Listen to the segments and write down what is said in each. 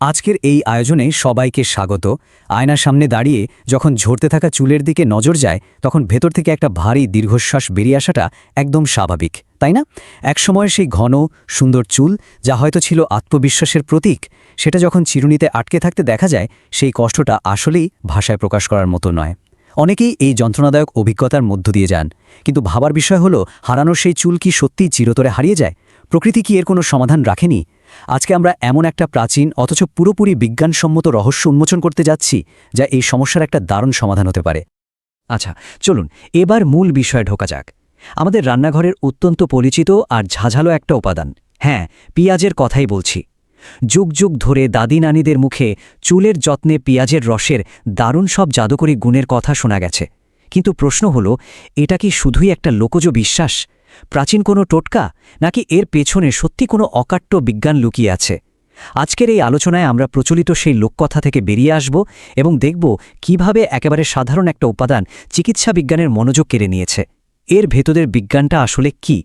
আজকের এই আয়োজনে সবাইকে স্বাগত। আয়নার সামনে দাঁড়িয়ে যখন ঝরতে থাকা চুলের দিকে নজর যায় তখন ভেতর থেকে একটা ভারী দীর্ঘশ্বাস বেরিয়ে আসাটা একদম স্বাভাবিক, তাই না? একসময় সেই ঘন সুন্দর চুল, যা হয়তো ছিল আত্মবিশ্বাসের প্রতীক, সেটা যখন চিরুনিতে আটকে থাকতে দেখা যায়, সেই কষ্টটা আসলেই ভাষায় প্রকাশ করার মতো নয়। অনেকেই এই যন্ত্রণাদায়ক অভিজ্ঞতার মধ্য দিয়ে যান, কিন্তু ভাবার বিষয় হলো, হারানো সেই চুল কি সত্যিই চিরতরে হারিয়ে যায়? প্রকৃতি কি এর কোনো সমাধান রাখেনি? আজকে আমরা এমন একটা প্রাচীন অথচ পুরোপুরি বিজ্ঞানসম্মত রহস্য উন্মোচন করতে যাচ্ছি, যা এই সমস্যার একটা দারুণ সমাধান হতে পারে। আচ্ছা, চলুন এবার মূল বিষয়ে ঢোকা যাক। আমাদের রান্নাঘরের অত্যন্ত পরিচিত আর ঝাঝালো একটা উপাদান, হ্যাঁ, পেঁয়াজের কথাই বলছি। যুগ যুগ ধরে দাদি নানিদের মুখে চুলের যত্নে পেঁয়াজের রসের দারুণ সব জাদুকরী গুণের কথা শোনা গেছে। কিন্তু প্রশ্ন হলো, এটা কি শুধুই একটা লোকজ বিশ্বাস, প্রাচীন কোনো টোটকা, নাকি এর পেছনে সত্যি কোনো অকাট্য বিজ্ঞান লুকিয়ে আছে? আজকের এই আলোচনায় আমরা প্রচলিত সেই লোককথা থেকে বেরিয়ে আসব এবং দেখব কিভাবে একেবারে সাধারণ একটা উপাদান চিকিৎসা বিজ্ঞানের মনোযোগ কেড়ে নিয়েছে। এর ভেতরের বিজ্ঞানটা আসলে কি?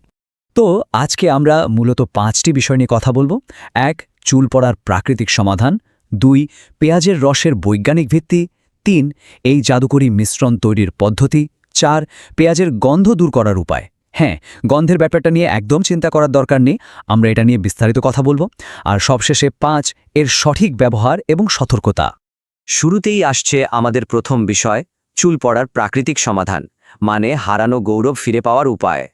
তো আজকে আমরা মূলত 5টি বিষয় নিয়ে কথা বলবো। 1. চুল পড়ার প্রাকৃতিক সমাধান। 2. পেঁয়াজের রসের বৈজ্ঞানিক ভিত্তি। 3. এই জাদুকরী মিশ্রণ তৈরির পদ্ধতি। 4. পেঁয়াজের গন্ধ দূর করার উপায়। হ্যাঁ, গন্ধের ব্যাপারটা নিয়ে একদম চিন্তা করার দরকার নেই, আমরা এটা নিয়ে বিস্তারিত কথা বলবো। আর সবশেষে 5. এর সঠিক ব্যবহার এবং সতর্কতা। শুরুতেই আসছে আমাদের প্রথম বিষয়, চুল পড়ার প্রাকৃতিক সমাধান, মানে হারানো গৌরব ফিরে পাওয়ার উপায়।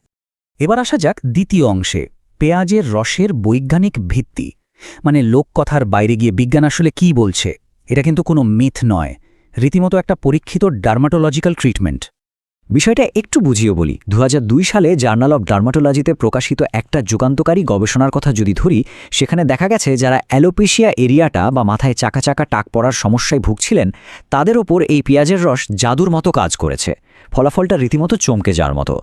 এবার আসা যাক দ্বিতীয় অংশে, পেঁয়াজের রসের বৈজ্ঞানিক ভিত্তি। মানে লোককথার বাইরে গিয়ে বিজ্ঞান আসলে কি বলছে। এটা কিন্তু কোনো মিথ নয়, রীতিমতো একটা পরীক্ষিত ডার্মাটোলজিক্যাল ট্রিটমেন্ট। বিষয়টা একটু বুঝিয়ে বলি। 2002 সালে জার্নাল অব ডার্মাটোলজিতে প্রকাশিত একটা যুগান্তকারী গবেষণার কথা যদি ধরি, সেখানে দেখা গেছে যারা অ্যালোপেশিয়া এরিয়াটা বা মাথায় চাকা চাকা টাক পড়ার সমস্যায় ভুগছিলেন, তাদের ওপর এই পেঁয়াজের রস জাদুর মতো কাজ করেছে। ফলাফলটা রীতিমতো চমকে যাওয়ার মতো।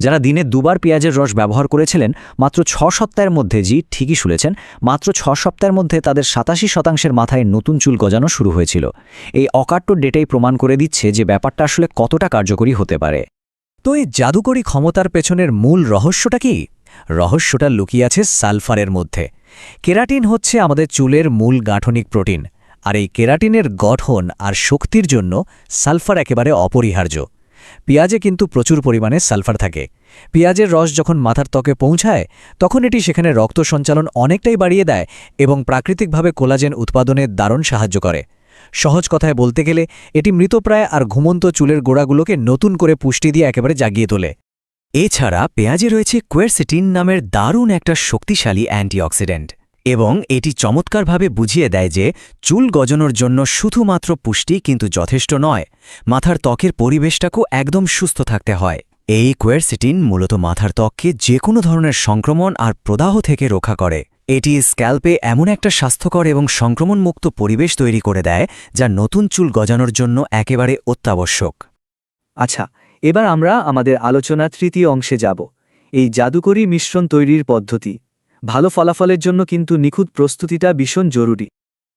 যারা দিনে 2 বার পেঁয়াজের রস ব্যবহার করেছিলেন, মাত্র 6 সপ্তাহের মধ্যে, জি ঠিকই শুনেছেন, মাত্র 6 সপ্তাহের মধ্যে তাদের 87% মাথায় নতুন চুল গজানো শুরু হয়েছিল। এই অকাট্য ডেটাই প্রমাণ করে দিচ্ছে যে ব্যাপারটা আসলে কতটা কার্যকরী হতে পারে। তো এই জাদুকরী ক্ষমতার পেছনের মূল রহস্যটা কি? রহস্যটা লুকিয়ে আছে সালফারের মধ্যে। কেরাটিন হচ্ছে আমাদের চুলের মূল গাঠনিক প্রোটিন, আর এই কেরাটিনের গঠন আর শক্তির জন্য সালফার একেবারে অপরিহার্য। পেঁয়াজে কিন্তু প্রচুর পরিমাণে সালফার থাকে। পেঁয়াজের রস যখন মাথার ত্বকে পৌঁছায়, তখন এটি সেখানে রক্ত সঞ্চালন অনেকটাই বাড়িয়ে দেয় এবং প্রাকৃতিকভাবে কোলাজেন উৎপাদনে দারুণ সাহায্য করে। সহজ কথায় বলতে গেলে, এটি মৃতপ্রায় আর ঘুমন্ত চুলের গোড়াগুলোকে নতুন করে পুষ্টি দিয়ে একেবারে জাগিয়ে তোলে। এছাড়া পেঁয়াজে রয়েছে কোয়েরসিটিন নামের দারুণ একটা শক্তিশালী অ্যান্টিঅক্সিডেন্ট, এবং এটি চমৎকারভাবে বুঝিয়ে দেয় যে চুল গজানোর জন্য শুধুমাত্র পুষ্টি কিন্তু যথেষ্ট নয়, মাথার ত্বকের পরিবেশটাকেও একদম সুস্থ থাকতে হয়। এই কোয়েরসিটিন মূলত মাথার ত্বককে যে কোনো ধরনের সংক্রমণ আর প্রদাহ থেকে রক্ষা করে। এটি স্ক্যাল্পে এমন একটা স্বাস্থ্যকর এবং সংক্রমণমুক্ত পরিবেশ তৈরি করে দেয়, যা নতুন চুল গজানোর জন্য একেবারে অত্যাবশ্যক। আচ্ছা, এবার আমরা আমাদের আলোচনা তৃতীয় অংশে যাব, এই জাদুকরী মিশ্রণ তৈরির পদ্ধতি। ভালো ফলাফলের জন্য কিন্তু নিখুঁত প্রস্তুতিটা ভীষণ জরুরি।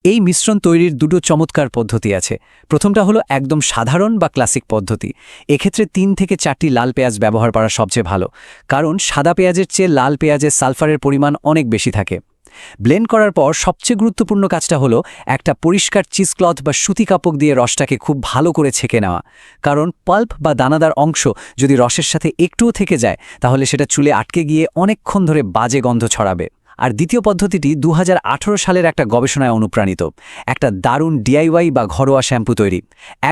এই মিশ্রণ তৈরির 2টো চমৎকার পদ্ধতি আছে। প্রথমটা হলো একদম সাধারণ বা ক্লাসিক পদ্ধতি। এক্ষেত্রে 3 থেকে 4টি লাল পেঁয়াজ ব্যবহার করা সবচেয়ে ভালো, কারণ সাদা পেঁয়াজের চেয়ে লাল পেঁয়াজে সালফারের পরিমাণ অনেক বেশি থাকে। ব্লেন্ড করার পর সবচেয়ে গুরুত্বপূর্ণ কাজটা হলো একটা পরিষ্কার চিজক্লথ বা সুতি কাপড় দিয়ে রসটাকে খুব ভালো করে ছেঁকে নেওয়া, কারণ পাল্প বা দানাদার অংশ যদি রসের সাথে একটুও থেকে যায়, তাহলে সেটা চুলে আটকে গিয়ে অনেকক্ষণ ধরে বাজে গন্ধ ছড়াবে। আর দ্বিতীয় পদ্ধতিটি 2018 সালের একটা গবেষণায় অনুপ্রাণিত, একটা দারুণ ডিআইওয়াই বা ঘরোয়া শ্যাম্পু তৈরি।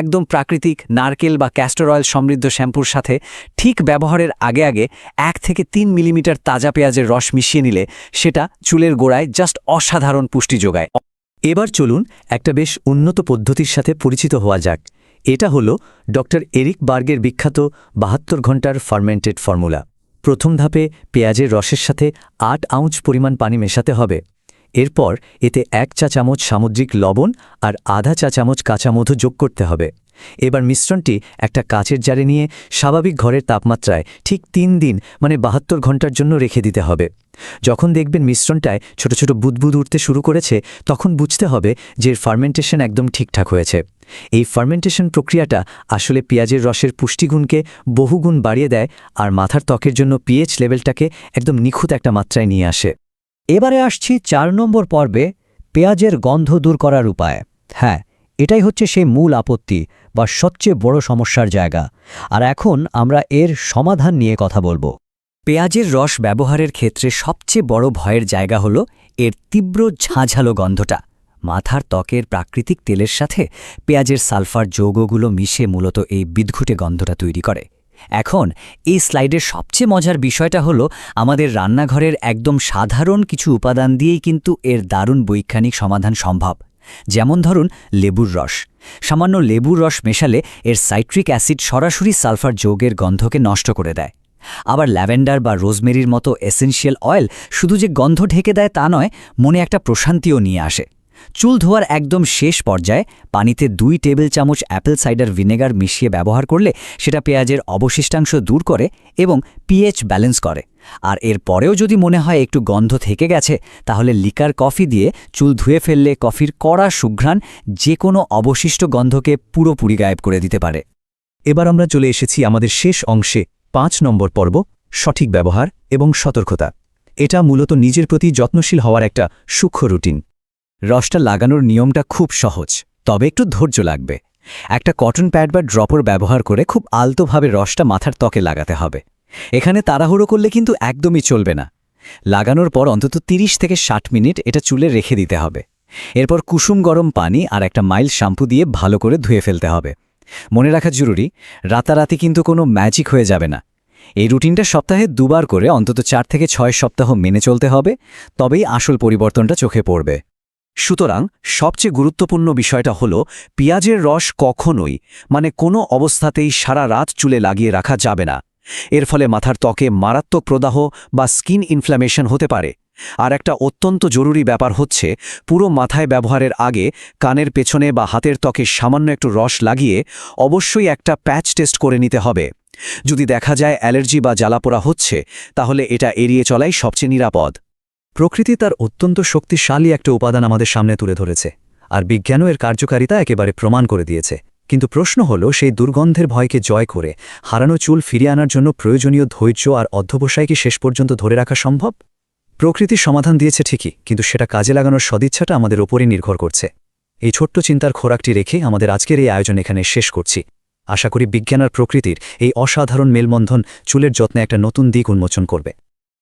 একদম প্রাকৃতিক নারকেল বা ক্যাস্টর অয়েল সমৃদ্ধ শ্যাম্পুর সাথে ঠিক ব্যবহারের আগে আগে 1 থেকে 3 মিলিমিটার তাজা পেঁয়াজের রস মিশিয়ে নিলে সেটা চুলের গোড়ায় জাস্ট অসাধারণ পুষ্টি যোগায়। এবার চলুন একটা বেশ উন্নত পদ্ধতির সাথে পরিচিত হওয়া যাক। এটা হলো ডক্টর এরিক বার্গের বিখ্যাত 72 ঘন্টার ফার্মেন্টেড ফর্মুলা। প্রথম ধাপে পেঁয়াজের রসের সাথে 8 আউন্স পরিমাণ পানি মেশাতে হবে। এরপর এতে 1 চা চামচ সামুদ্রিক লবণ আর আধা চা চামচ কাঁচা মধু যোগ করতে হবে। এবার মিশ্রণটি একটা কাচের জারে নিয়ে স্বাভাবিক ঘরের তাপমাত্রায় ঠিক 3 দিন মানে 72 ঘন্টার জন্য রেখে দিতে হবে। যখন দেখবেন মিশ্রণটায় ছোট ছোট বুদবুদ উঠতে শুরু করেছে, তখন বুঝতে হবে যে এর ফার্মেন্টেশন একদম ঠিকঠাক হয়েছে। এই ফার্মেন্টেশন প্রক্রিয়াটা আসলে পেঁয়াজের রসের পুষ্টিগুণকে বহুগুণ বাড়িয়ে দেয় আর মাথার ত্বকের জন্য পিএইচ লেভেলটাকে একদম নিখুঁত একটা মাত্রায় নিয়ে আসে। এবারে আসছি 4 নম্বর পর্বে, পেঁয়াজের গন্ধ দূর করার উপায়। হ্যাঁ, এটাই হচ্ছে সেই মূল আপত্তি বা সবচেয়ে বড় সমস্যার জায়গা। আর এখন আমরা এর সমাধান নিয়ে কথা বলবো। পেঁয়াজের রস ব্যবহারের ক্ষেত্রে সবচেয়ে বড় ভয়ের জায়গা হলো এর তীব্র ঝাঁঝালো গন্ধটা। মাথার ত্বকের প্রাকৃতিক তেলের সাথে পেঁয়াজের সালফার যৌগগুলো মিশে মূলত এই বিদঘুটে গন্ধটা তৈরি করে। এখন এই স্লাইডের সবচেয়ে মজার বিষয়টা হলো আমাদের রান্নাঘরের একদম সাধারণ কিছু উপাদান দিয়েই কিন্তু এর দারুণ বৈজ্ঞানিক সমাধান সম্ভব। যেমন ধরুন লেবুর রস। সামান্য লেবুর রস মেশালে এর সাইট্রিক অ্যাসিড সরাসরি সালফার যৌগের গন্ধকে নষ্ট করে দেয়। আবার ল্যাভেন্ডার বা রোজমেরির মতো এসেনশিয়াল অয়েল শুধু যে গন্ধ ঢেকে দেয় তা নয়, মনে একটা প্রশান্তিও নিয়ে আসে। চুল ধোয়ার একদম শেষ পর্যায়ে পানিতে 2 টেবিল চামচ অ্যাপেল সাইডার ভিনেগার মিশিয়ে ব্যবহার করলে সেটা পেঁয়াজের অবশিষ্টাংশ দূর করে এবং পিএইচ ব্যালেন্স করে। আর এর পরেও যদি মনে হয় একটু গন্ধ থেকে গেছে, তাহলে লিকার কফি দিয়ে চুল ধুয়ে ফেললে কফির কড়া সুঘ্রাণ যে কোনো অবশিষ্ট গন্ধকে পুরোপুরি গায়েব করে দিতে পারে। এবার আমরা চলে এসেছি আমাদের শেষ অংশে, 5 নম্বর পর্ব, সঠিক ব্যবহার এবং সতর্কতা। এটা মূলত নিজের প্রতি যত্নশীল হওয়ার একটা সূক্ষ্ম রুটিন। রসটা লাগানোর নিয়মটা খুব সহজ, তবে একটু ধৈর্য লাগবে। একটা কটন প্যাড বা ড্রপার ব্যবহার করে খুব আলতোভাবে রসটা মাথার ত্বকে লাগাতে হবে। এখানে তাড়াহুড়ো করলে কিন্তু একদমই চলবে না। লাগানোর পর অন্তত 30 থেকে 60 মিনিট এটা চুলে রেখে দিতে হবে। এরপর কুসুম গরম পানি আর একটা মাইল্ড শ্যাম্পু দিয়ে ভালো করে ধুয়ে ফেলতে হবে। মনে রাখা জরুরি, রাতারাতি কিন্তু কোনো ম্যাজিক হয়ে যাবে না। এই রুটিনটা সপ্তাহে 2 বার করে অন্তত 4 থেকে 6 সপ্তাহ মেনে চলতে হবে, তবেই আসল পরিবর্তনটা চোখে পড়বে। সুতরাং সবচেয়ে গুরুত্বপূর্ণ বিষয়টা হলো পেঁয়াজের রস কখনোই, কোনো অবস্থাতেই সারা রাত চুলে লাগিয়ে রাখা যাবে না। এর ফলে মাথার ত্বকে মারাত্মক প্রদাহ বা স্কিন ইনফ্ল্যামেশন হতে পারে। আর একটা অত্যন্ত জরুরি ব্যাপার হচ্ছে, পুরো মাথায় ব্যবহারের আগে কানের পেছনে বা হাতের ত্বকে সামান্য একটু রস লাগিয়ে অবশ্যই একটা প্যাচ টেস্ট করে নিতে হবে। যদি দেখা যায় অ্যালার্জি বা জ্বালাপোড়া হচ্ছে, তাহলে এটা এড়িয়ে চলাই সবচেয়ে নিরাপদ। প্রকৃতি তার অত্যন্ত শক্তিশালী একটা উপাদান আমাদের সামনে তুলে ধরেছে, আর বিজ্ঞানও এর কার্যকারিতা একেবারে প্রমাণ করে দিয়েছে। কিন্তু প্রশ্ন হলো, সেই দুর্গন্ধের ভয়কে জয় করে হারানো চুল ফিরিয়ে আনার জন্য প্রয়োজনীয় ধৈর্য আর অধ্যবসায় কি শেষ পর্যন্ত ধরে রাখা সম্ভব? প্রকৃতির সমাধান দিয়েছে ঠিকই, কিন্তু সেটা কাজে লাগানোর সদিচ্ছাটা আমাদের ওপরই নির্ভর করছে। এই ছোট্ট চিন্তার খোরাকটি রেখে আমাদের আজকের এই আয়োজন এখানে শেষ করছি। আশা করি বিজ্ঞান আর প্রকৃতির এই অসাধারণ মেলবন্ধন চুলের যত্নে একটা নতুন দিক উন্মোচন করবে।